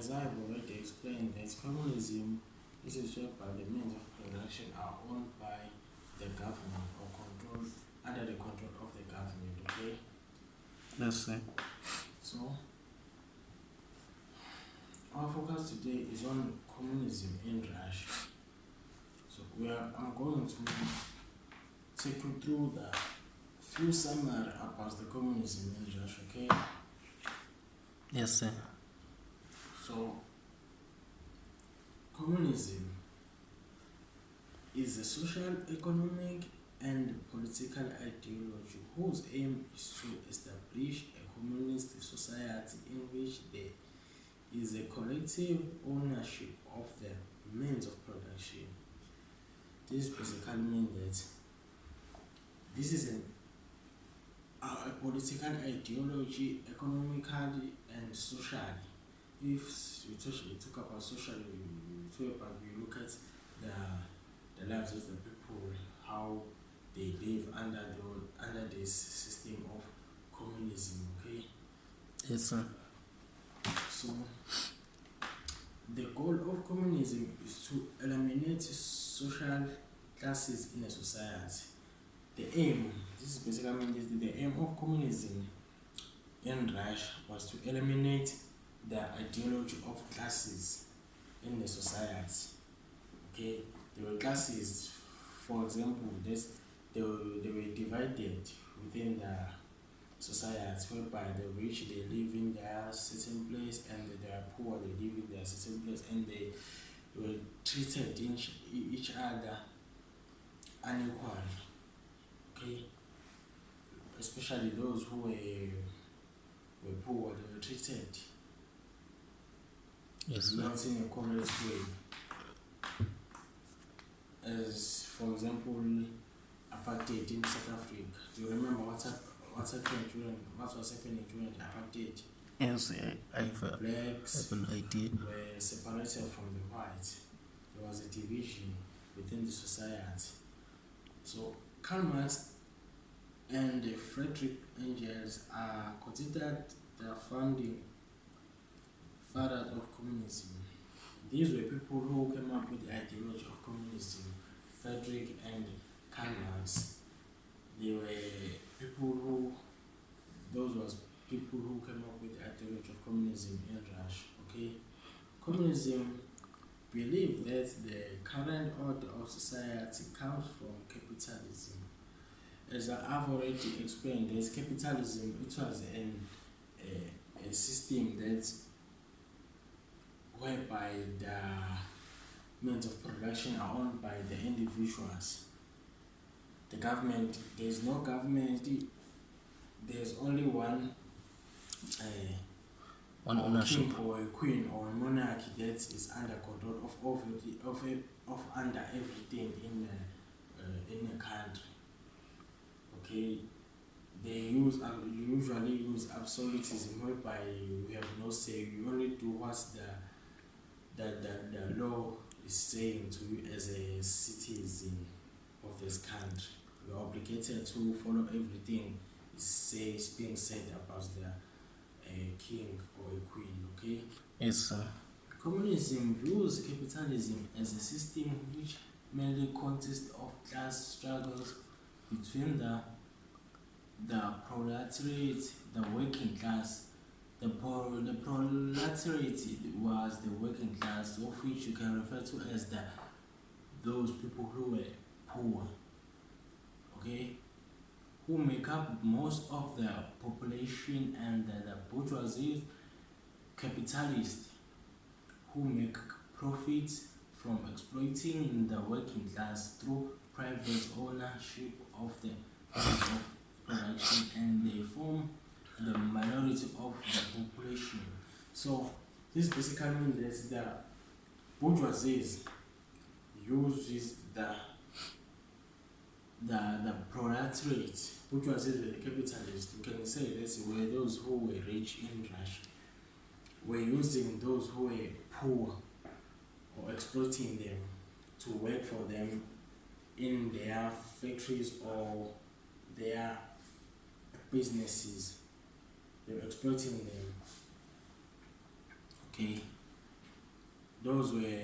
as I've already explained, that communism is whereby the means of production are owned by the government or controlled under the control of the government. Okay, Yes, sir. so our focus today is on communism in Russia. So I'm going to take you through the few summary about the communism in Russia. Okay, Yes, sir. so communism is a social, economic, and political ideology whose aim is to establish a communist society in which there is a collective ownership of the means of production. This basically means that this is a political ideology, economically and socially. If we talk about socially, we look at the lives of the people, how they live under this system of communism. Okay, Yes, sir. so the goal of communism is to eliminate social classes in a society. The aim, this is basically means the aim of communism in Russia was to eliminate the ideology of classes in the society. Okay, there were classes, for example, they were divided within the society, whereby the rich they live in their certain place and the poor they live in their certain place, and they were treated each other unequally. Okay, especially those who were poor, they were treated Yes, sir. not in a correct way. As for example, apartheid in South Africa. Do you remember what was happening during the apartheid? Yes, I have Blacks an idea. were separated from the whites. There was a division within the society. So Karl Marx and Friedrich Engels are considered the founding fathers of communism. These were people who came up with the ideology of communism. Friedrich and Karl Marx. They were people who came up with the ideology of communism in Russia. Okay, communism believed that the current order of society comes from capitalism. As I've already explained, there's capitalism. It was a system that whereby the means of production are owned by the individuals. The government, there's no government. There's only one ownership. king or a queen or a monarchy that is under control of under everything in a country. Okay, they usually use absolutism, whereby we have no say. We only do what the law is saying to you as a citizen of this country. We are obligated to follow everything is being said about the king or a queen. Okay. Yes, sir. Communism views capitalism as a system which mainly consists of class struggles between the proletariat, the working class. The proletariat was the working class, of which you can refer to as those people who were poor. Okay, who make up most of the population, and the bourgeoisie capitalists who make profits from exploiting the working class through private ownership of the means of production, and they form the minority of the population. So this basically means that the bourgeoisie uses the proletariat. Bourgeoisie were the capitalists. You can say this were those who were rich in Russia. Were using those who were poor or exploiting them to work for them in their factories or their businesses. They were exploiting them. Okay, those were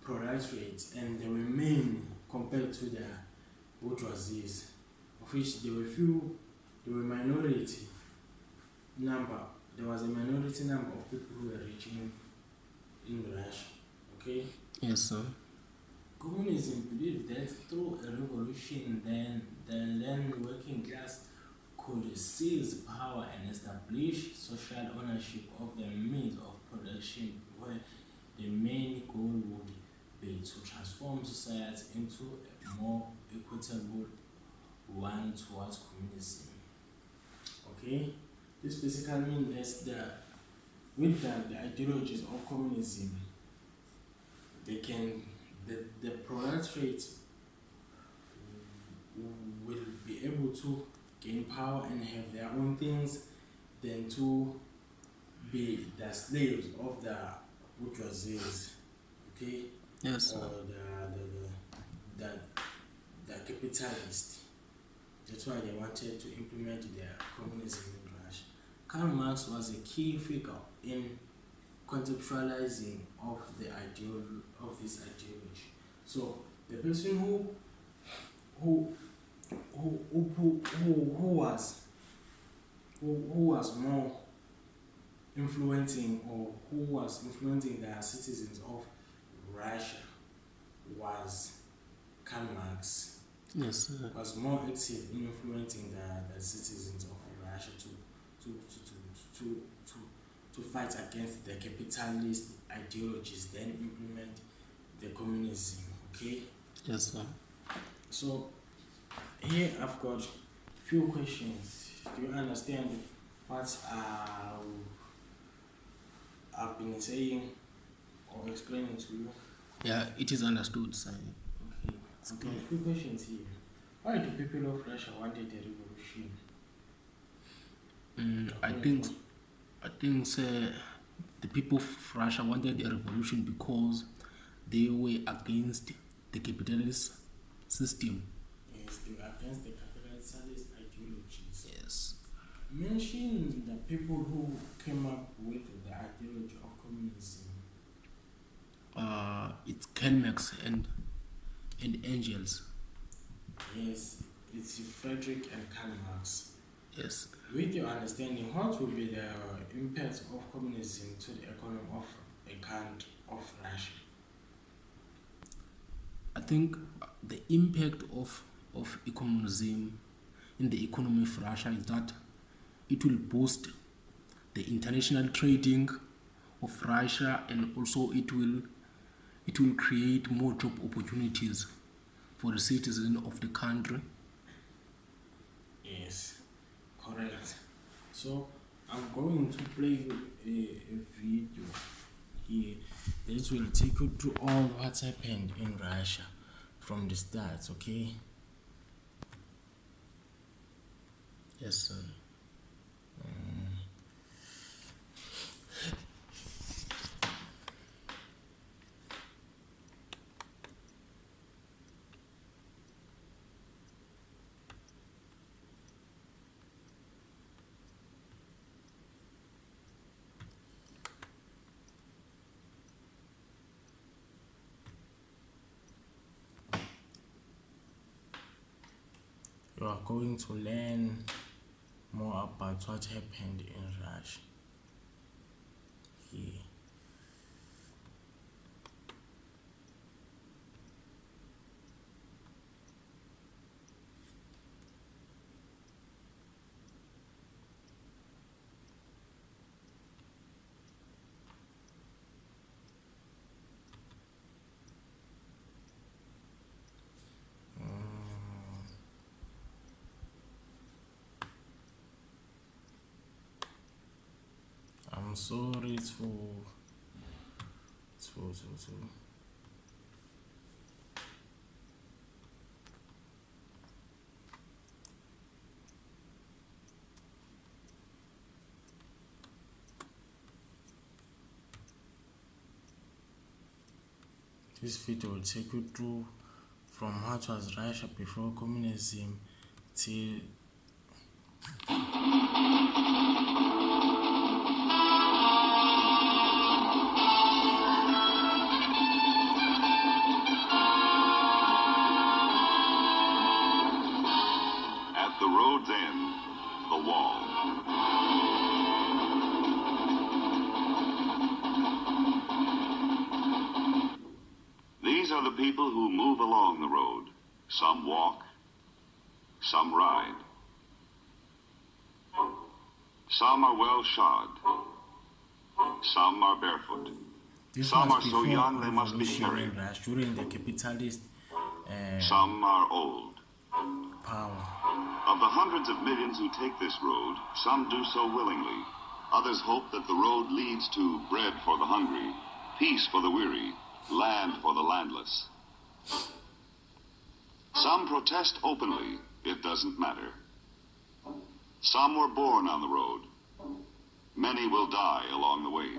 proletates and they were main compared to the bourgeoisies, of which there were minority number. There was a minority number of people who were reaching in Russia. Okay. Yes, sir. Communism believed that through a revolution, then the then working class could seize power and establish social ownership of the means of production, where the main goal would be to transform society into a more equitable one towards communism. Okay, this basically means that with the ideologies of communism, the proletariat will be able to gain power and have their own things than to be the slaves of the bourgeoisies, okay, Yes, or sir. the capitalists. That's why they wanted to implement their communism in Russia. Karl Marx was a key figure in conceptualizing of this ideology. So the person who was more influencing, or who was influencing the citizens of Russia, was Karl Marx. Yes, sir. Was more active in influencing the citizens of Russia to fight against the capitalist ideologies, then implement the communism. Okay. Yes, sir. So here I've got few questions. Do you understand what I've been saying or explaining to you? Yeah, it is understood, sir. Okay. I've got a few questions here. Why do people of Russia wanted a revolution? I think, sir, the people of Russia wanted a revolution because they were against the capitalist system. Yes, they were against the capitalist ideologies. Yes. Mention the people who came up with the ideology of communism. It's Karl Marx and Engels. Yes, it's Frederick and Karl Marx. Yes. With your understanding, what will be the impact of communism to the economy of a country of Russia? I think the impact of communism in the economy of Russia is that it will boost the international trading of Russia, and also it will create more job opportunities for the citizens of the country. Yes, correct. So I'm going to play you a video here. This will take you through all what's happened in Russia from the start, okay? Yes, sir. You are going to learn more about what happened in Russia here. I'm sorry to this video will take you through from what was Russia before communism till people who move along the road. Some walk, some ride. Some are well shod. Some are barefoot. This Some was are so before young they must be revolution carried. and rush during the capitalist Some are old. power. Of the hundreds of millions who take this road, some do so willingly. Others hope that the road leads to bread for the hungry, peace for the weary, land for the landless. Some protest openly. It doesn't matter. Some were born on the road. Many will die along the way.